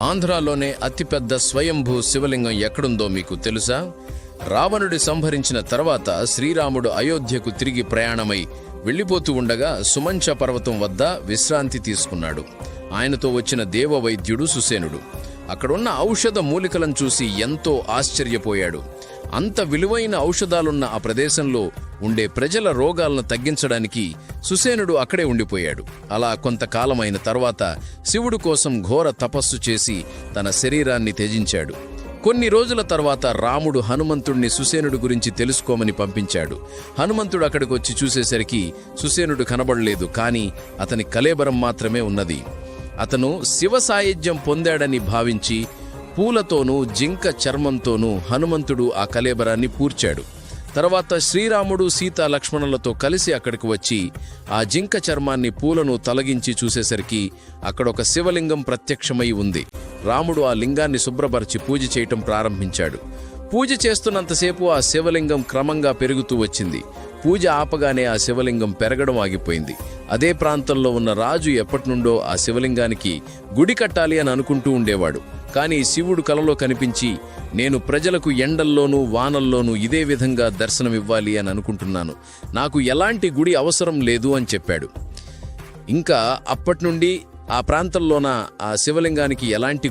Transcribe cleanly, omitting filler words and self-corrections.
ఆంధ్రాలోనే అతిపెద్ద స్వయంభూ శివలింగం ఎక్కడుందో మీకు తెలుసా? రావణుడి సంహరించిన తర్వాత శ్రీరాముడు అయోధ్యకు తిరిగి ప్రయాణమై వెళ్లిపోతూ ఉండగా సుమంచ పర్వతం వద్ద విశ్రాంతి తీసుకున్నాడు. ఆయనతో వచ్చిన దేవవైద్యుడు సుసేనుడు అక్కడున్న ఔషధ మూలికలను చూసి ఎంతో ఆశ్చర్యపోయాడు. అంత విలువైన ఔషధాలున్న ఆ ప్రదేశంలో ఉండే ప్రజల రోగాలను తగ్గించడానికి సుసేనుడు అక్కడే ఉండిపోయాడు. అలా కొంతకాలమైన తర్వాత శివుడు కోసం ఘోర తపస్సు చేసి తన శరీరాన్ని త్యజించాడు. కొన్ని రోజుల తర్వాత రాముడు హనుమంతుణ్ణి సుసేనుడు గురించి తెలుసుకోమని పంపించాడు. హనుమంతుడు అక్కడికి వచ్చి చూసేసరికి సుసేనుడు కనబడలేదు, కానీ అతని కళేబరం మాత్రమే ఉన్నది. అతను శివ సాయుధ్యం పొందాడని భావించి పూలతోనూ జింక చర్మంతోనూ హనుమంతుడు ఆ కళేబరాన్ని పూడ్చాడు. తర్వాత శ్రీరాముడు సీతా లక్ష్మణులతో కలిసి అక్కడికి వచ్చి ఆ జింక చర్మాన్ని పూలను తొలగించి చూసేసరికి అక్కడొక శివలింగం ప్రత్యక్షమై ఉంది. రాముడు ఆ లింగాన్ని శుభ్రపరిచి పూజ చేయటం ప్రారంభించాడు. పూజ చేస్తున్నంతసేపు ఆ శివలింగం క్రమంగా పెరుగుతూ వచ్చింది. పూజ ఆపగానే ఆ శివలింగం పెరగడం ఆగిపోయింది. అదే ప్రాంతంలో ఉన్న రాజు ఎప్పటినుండో ఆ శివలింగానికి గుడి కట్టాలి అని అనుకుంటూ ఉండేవాడు. కానీ శివుడు కలలో కనిపించి, నేను ప్రజలకు ఎండల్లోనూ వానల్లోనూ ఇదే విధంగా దర్శనమివ్వాలి అని అనుకుంటున్నాను, నాకు ఎలాంటి గుడి అవసరం లేదు అని చెప్పాడు. ఇంకా అప్పటినుండి ఆ ప్రాంతంలోన ఆ శివలింగానికి ఎలాంటి